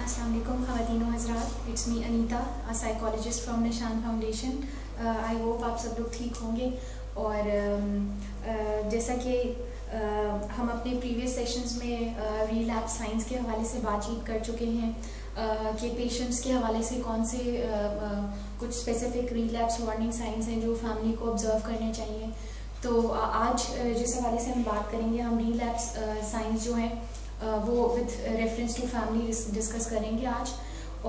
अस्सलाम वालेकुम ख़वातीन व हज़रात, it's me Anita, a psychologist from Nishan foundation. I hope आप सब लोग ठीक होंगे। और जैसा कि हम अपने प्रीवियस सेशंस में रीलैप्स साइंस के हवाले से बातचीत कर चुके हैं कि पेशेंट्स के हवाले से कौन से कुछ स्पेसिफिक रीलैप्स वार्निंग साइंस हैं जो फैमिली को ऑब्जर्व करने चाहिए। तो आज जिस हवाले से हम बात करेंगे, हम रीलैप्स साइंस जो हैं वो with reference to family discuss करेंगे आज।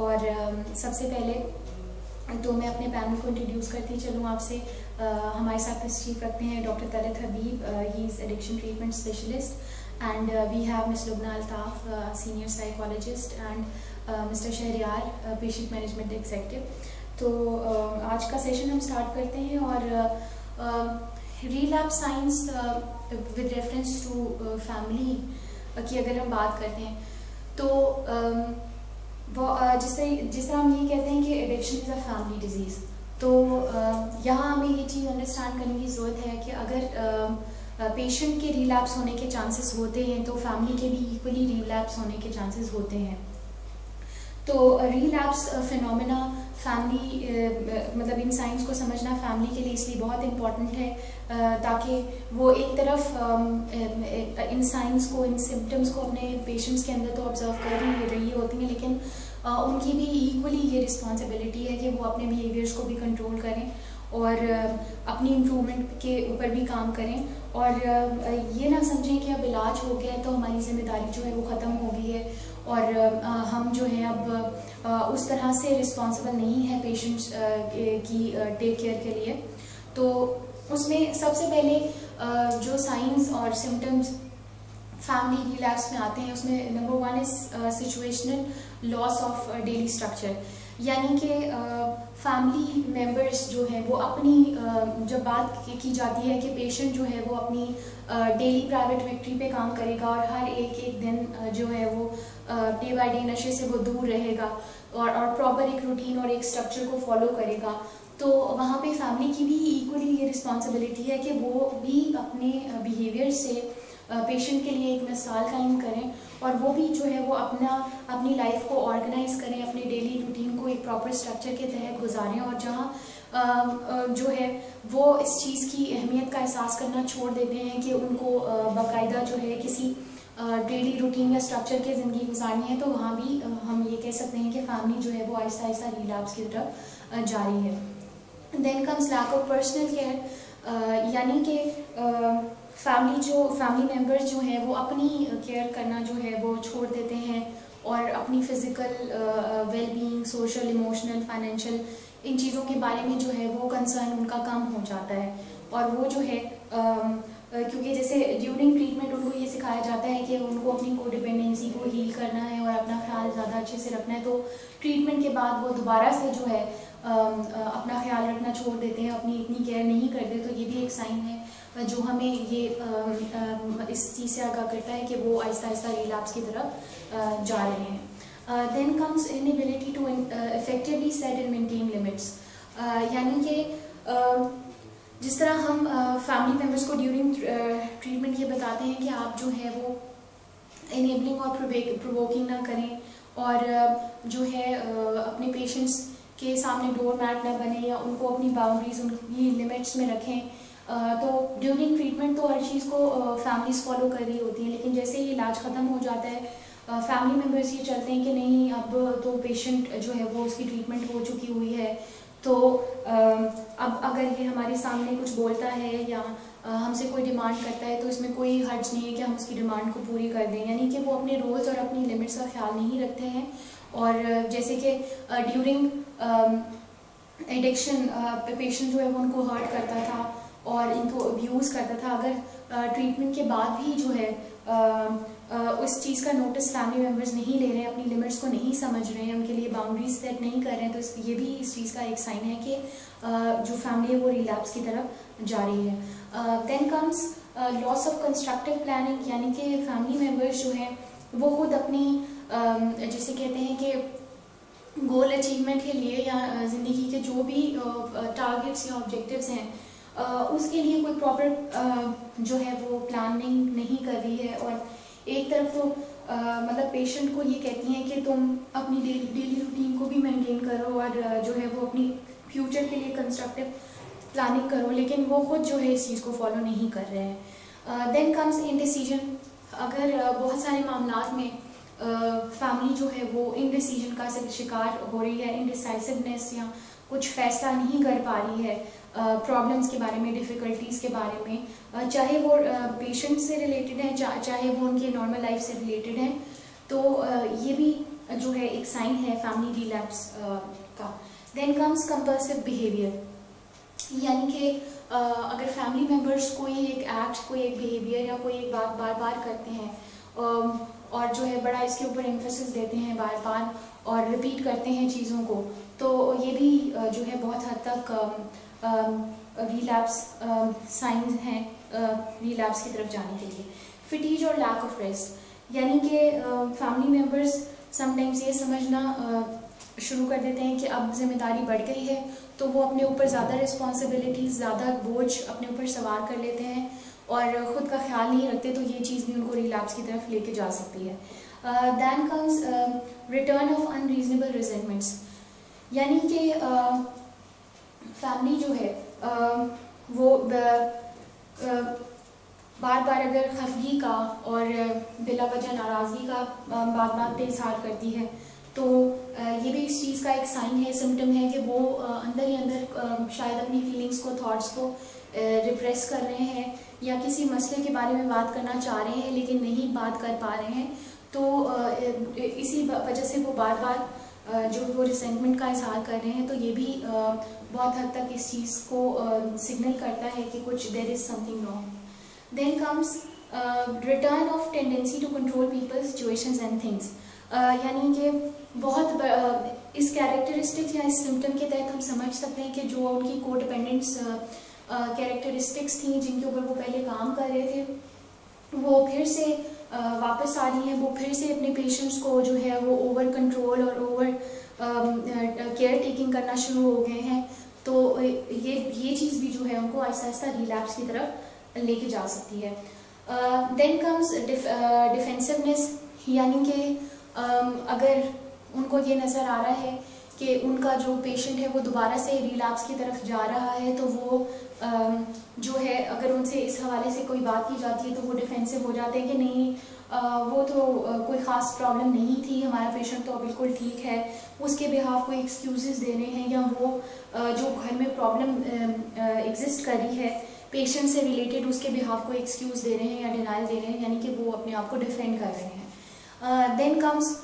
और सबसे पहले तो मैं अपने पैनल को इंट्रोड्यूस करती चलूँ आपसे। हमारे साथ तशरीफ रखते हैं doctor Talat Habib, he is addiction treatment specialist, and we have miss Lubna Altaf, senior psychologist, and mister Shahriyar, patient management executive. तो आज का सेशन हम स्टार्ट करते हैं। और relapse signs with reference to family की अगर हम बात करते हैं तो वो जिस तरह हम ये कहते हैं कि addiction is a family disease, तो यहाँ हमें ये चीज़ अंडरस्टैंड करने की ज़रूरत है कि अगर पेशेंट के रिलैप्स होने के चांसेस होते हैं तो फैमिली के भी इक्वली रिलैप्स होने के चांसेस होते हैं। तो रीलैप्स फिनोमेना फैमिली मतलब इन साइंस को समझना फैमिली के लिए इसलिए बहुत इम्पॉर्टेंट है ताकि वो एक तरफ इन साइंस को, इन सिम्टम्स को अपने पेशेंट्स के अंदर तो ऑब्जर्व कर ही रही होती हैं, लेकिन उनकी भी इक्वली ये रिस्पॉन्सिबिलिटी है कि वो अपने बिहेवियर्स को भी कंट्रोल करें और अपनी इम्प्रूवमेंट के ऊपर भी काम करें। और ये ना समझें कि अब इलाज हो गया है तो हमारी जिम्मेदारी जो है वो ख़त्म हो गई है और हम जो है अब उस तरह से रिस्पॉन्सिबल नहीं है पेशेंट्स की टेक केयर के लिए। तो उसमें सबसे पहले जो साइंस और सिम्टम्स फैमिली रिलैप्स में आते हैं उसमें number 1 is situational loss of daily structure, यानी कि फैमिली मेंबर्स जो है वो अपनी जब बात की जाती है कि पेशेंट जो है वो अपनी डेली प्राइवेट विक्ट्री पे काम करेगा और हर एक दिन जो है वो डे बाय डे नशे से वो दूर रहेगा और प्रॉपर एक रूटीन और एक स्ट्रक्चर को फॉलो करेगा, तो वहाँ पे फैमिली की भी इक्वली ये रिस्पॉन्सिबिलिटी है कि वो भी अपने बिहेवियर से पेशेंट के लिए एक मिसाल कायम करें और वो भी जो है वो अपनी लाइफ को ऑर्गेनाइज करें, अपने डेली रूटीन को एक प्रॉपर स्ट्रक्चर के तहत गुजारें। और जहाँ जो है वो इस चीज़ की अहमियत का एहसास करना छोड़ देते हैं कि उनको बाकायदा जो है किसी डेली रूटीन या स्ट्रक्चर की ज़िंदगी गुजारनी है, तो वहाँ भी हम ये कह सकते हैं कि फैमिली जो है वो आहिस्ता आहिस्ता रिलैप्स की तरफ जा रही है। Then comes lack of personal care, यानी कि फैमिली मेम्बर्स जो हैं वो अपनी केयर करना जो है वो छोड़ देते हैं और अपनी physical wellbeing, social, emotional, financial इन चीज़ों के बारे में जो है वो कंसर्न उनका कम हो जाता है। और वो जो है क्योंकि जैसे ड्यूरिंग ट्रीटमेंट उनको ये सिखाया जाता है कि उनको अपनी कोडिपेंडेंसी को हील करना है और अपना ख्याल ज़्यादा अच्छे से रखना है, तो ट्रीटमेंट के बाद वो दोबारा से जो है अपना ख्याल रखना छोड़ देते हैं, अपनी इतनी केयर नहीं करते। तो ये भी एक साइन है जो हमें ये इस चीज़ से आगाह करता है कि वो आहिस्ता आहिस्ता रिलैप्स की तरफ जा रहे हैं। Then comes inability to effectively set and maintain limits, यानी कि जिस तरह हम फैमिली मेम्बर्स को ड्यूरिंग ट्रीटमेंट ये बताते हैं कि आप जो है वो इनेबलिंग और प्रोवोकिंग ना करें और जो है अपने पेशेंट्स के सामने डोर मैट ना बने या उनको अपनी बाउंड्रीज, उनकी लिमिट्स में रखें। तो ड्यूरिंग ट्रीटमेंट तो हर चीज़ को फैमिलीज फॉलो कर रही होती हैं, लेकिन जैसे ही इलाज ख़त्म हो जाता है फैमिली मेम्बर्स ये चाहते हैं कि नहीं, अब तो पेशेंट जो है वो उसकी ट्रीटमेंट हो चुकी हुई है, तो अब अगर ये हमारे सामने कुछ बोलता है या हमसे कोई डिमांड करता है तो इसमें कोई हर्ज नहीं है कि हम उसकी डिमांड को पूरी कर दें, यानी कि वो अपने रोल्स और अपनी लिमिट्स का ख्याल नहीं रखते हैं। और जैसे कि ड्यूरिंग एडिक्शन पेशेंट जो है वो उनको हर्ट करता था और इनको अब्यूज़ करता था, अगर ट्रीटमेंट के बाद भी जो है उस चीज़ का नोटिस फैमिली मेम्बर्स नहीं ले रहे हैं, अपनी लिमिट्स को नहीं समझ रहे हैं, उनके लिए बाउंड्रीज सेट नहीं कर रहे हैं, तो ये भी इस चीज़ का एक साइन है कि जो फैमिली है वो रिलैप्स की तरफ जा रही है। Then comes loss of constructive planning, यानी कि फैमिली मेम्बर्स जो हैं वो खुद अपनी जैसे कहते हैं कि गोल अचीवमेंट के लिए या ज़िंदगी के जो भी टारगेट्स या ऑब्जेक्टिव्स हैं उसके लिए कोई प्रॉपर जो है वो प्लानिंग नहीं कर रही है और एक तरफ तो मतलब पेशेंट को ये कहती हैं कि तुम अपनी डेली रूटीन को भी मेंटेन करो और जो है वो अपनी फ्यूचर के लिए कंस्ट्रक्टिव प्लानिंग करो, लेकिन वो खुद जो है इस चीज़ को फॉलो नहीं कर रहे हैं। Then comes indecision. अगर बहुत सारे मामलात में फैमिली जो है वो इनडिसीजन का शिकार हो रही है, इनडिसाइसिवनेस या कुछ फैसला नहीं कर पा रही है प्रॉब्लम्स के बारे में, डिफ़िकल्टीज़ के बारे में, चाहे वो पेशेंट से रिलेटेड है, चाहे वो उनके नॉर्मल लाइफ से रिलेटेड है, तो ये भी जो है एक साइन है फैमिली रिलैप्स का। देन कम्स कंपल्सिव बिहेवियर, यानी कि अगर फैमिली मेम्बर्स कोई एक एक्ट, कोई एक बिहेवियर या कोई एक बात बार बार करते हैं और जो है बड़ा इसके ऊपर एम्फेसिस देते हैं बार बार और रिपीट करते हैं चीज़ों को, तो ये भी जो है बहुत हद तक रिलैप्स साइंस हैं रिलैप्स की तरफ जाने के लिए। फिटीज और लैक ऑफ रेस्ट, यानी कि फैमिली मेम्बर्स समटाइम्स ये समझना शुरू कर देते हैं कि अब जिम्मेदारी बढ़ गई है, तो वो अपने ऊपर ज़्यादा रिस्पॉन्सिबिलिटीज़, ज़्यादा बोझ अपने ऊपर सवार कर लेते हैं और ख़ुद का ख्याल नहीं रखते, तो ये चीज़ भी उनको रिलैप्स की तरफ लेके जा सकती है। Then comes return of unreasonable resentments, यानी कि फैमिली जो है वो बार बार अगर खफगी का और बिला वजह नाराज़गी का बात बात पे इजहार करती है, तो ये भी इस चीज़ का एक साइन है, सिम्टम है कि वो अंदर ही अंदर शायद अपनी फीलिंग्स को, थॉट्स को रिप्रेस कर रहे हैं या किसी मसले के बारे में बात करना चाह रहे हैं लेकिन नहीं बात कर पा रहे हैं, तो इसी वजह से वो बार बार जो वो रिसेंटमेंट का इजहार कर रहे हैं, तो ये भी बहुत हद तक इस चीज़ को सिग्नल करता है कि कुछ there is something wrong. Then comes return of tendency to control people's situations and things, यानी कि बहुत इस कैरेक्टरिस्टिक्स या इस सिम्टम के तहत हम समझ सकते हैं कि जो उनकी कोडिपेंडेंट्स कैरेक्टरिस्टिक्स थी जिनके ऊपर वो पहले काम कर रहे थे, वो फिर से वापस आ रही हैं, वो फिर से अपने पेशेंट्स को जो है वो ओवर कंट्रोल और ओवर केयर टेकिंग करना शुरू हो गए हैं, तो ये चीज़ भी जो है उनको आहिस्ता आहिस्ता रिलैप्स की तरफ लेके जा सकती है। देन कम्स डिफेंसिवनेस, यानी कि अगर उनको ये नज़र आ रहा है कि उनका जो पेशेंट है वो दोबारा से रिलैप्स की तरफ जा रहा है, तो वो जो है अगर उनसे इस हवाले से कोई बात की जाती है तो वो डिफेंसिव हो जाते हैं कि नहीं वो तो कोई ख़ास प्रॉब्लम नहीं थी, हमारा पेशेंट तो बिल्कुल ठीक है, उसके बिहाफ कोई एक्सक्यूज़ेस दे रहे हैं, या वो जो घर में प्रॉब्लम एग्जिस्ट कर रही है पेशेंट से रिलेटेड उसके बिहाफ कोई एक्सक्यूज़ दे रहे हैं या डिनाइल दे रहे हैं, यानी कि वो अपने आप को डिफेंड कर रहे हैं। देन कम्स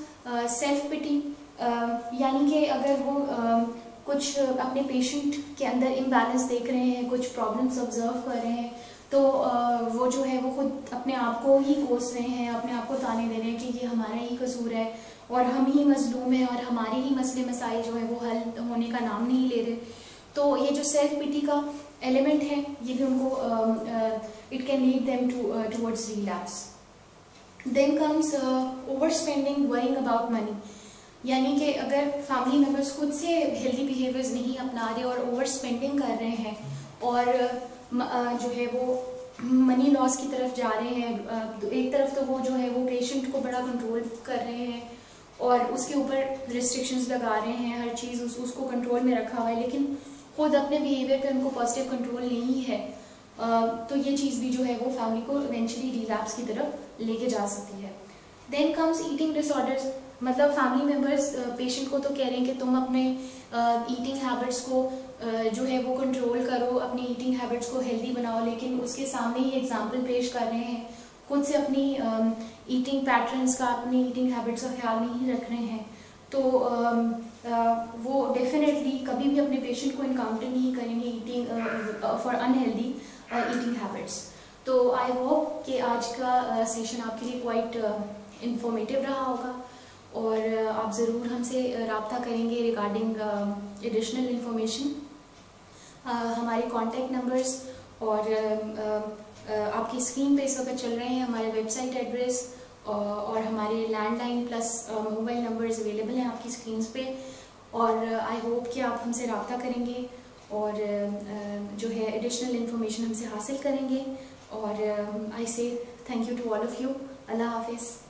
सेल्फ पिटी, यानी कि अगर वो कुछ अपने पेशेंट के अंदर इम्बैलेंस देख रहे हैं, कुछ प्रॉब्लम्स ऑब्जर्व कर रहे हैं, तो वो जो है वो खुद अपने आप को ही कोस रहे हैं, अपने आप को ताने दे रहे हैं कि ये हमारा ही कसूर है और हम ही मजलूम हैं और हमारे ही मसले मसाइल जो है वो हल होने का नाम नहीं ले रहे। तो ये जो सेल्फ पिटी का एलिमेंट है ये भी उनको it can lead them towards relapse. Then comes over spending, worrying about money, यानी कि अगर फैमिली मेम्बर्स खुद से हेल्दी बिहेवियर्स नहीं अपना रहे और ओवर स्पेंडिंग कर रहे हैं और जो है वो मनी लॉस की तरफ जा रहे हैं, एक तरफ तो वो जो है वो पेशेंट को बड़ा कंट्रोल कर रहे हैं और उसके ऊपर रिस्ट्रिक्शंस लगा रहे हैं, हर चीज़ उसको कंट्रोल में रखा हुआ है, लेकिन खुद अपने बिहेवियर पे उनको पॉजिटिव कंट्रोल नहीं है, तो ये चीज़ भी जो है वो फैमिली को इवेंचुअली रिलैप्स की तरफ लेके जा सकती है। देन कम्स ईटिंग डिसऑर्डर्स, मतलब फैमिली मेम्बर्स पेशेंट को तो कह रहे हैं कि तुम अपने ईटिंग हैबिट्स को जो है वो कंट्रोल करो, अपनी ईटिंग हैबिट्स को हेल्दी बनाओ, लेकिन उसके सामने ही एग्जांपल पेश कर रहे हैं, खुद से अपनी ईटिंग पैटर्न्स का, अपनी ईटिंग हैबिट्स का ख्याल नहीं रख रहे हैं, तो वो डेफिनेटली कभी भी अपने पेशेंट को इनकाउंटर नहीं करेंगे eating for unhealthy eating habits. तो आई होप कि आज का सेशन आपके लिए क्वाइट इंफॉर्मेटिव रहा होगा और आप ज़रूर हमसे रब्ता करेंगे रिगार्डिंग एडिशनल इंफॉर्मेशन। हमारे कॉन्टैक्ट नंबर्स और आपकी स्क्रीन पे इस वक्त चल रहे हैं, हमारे वेबसाइट एड्रेस और हमारे landline plus mobile numbers available हैं आपकी स्क्रीन पे, और आई होप कि आप हमसे रब्ता करेंगे और जो है एडिशनल इंफॉर्मेशन हमसे हासिल करेंगे। और I say thank you to all of you अल्लाह हाफिज़।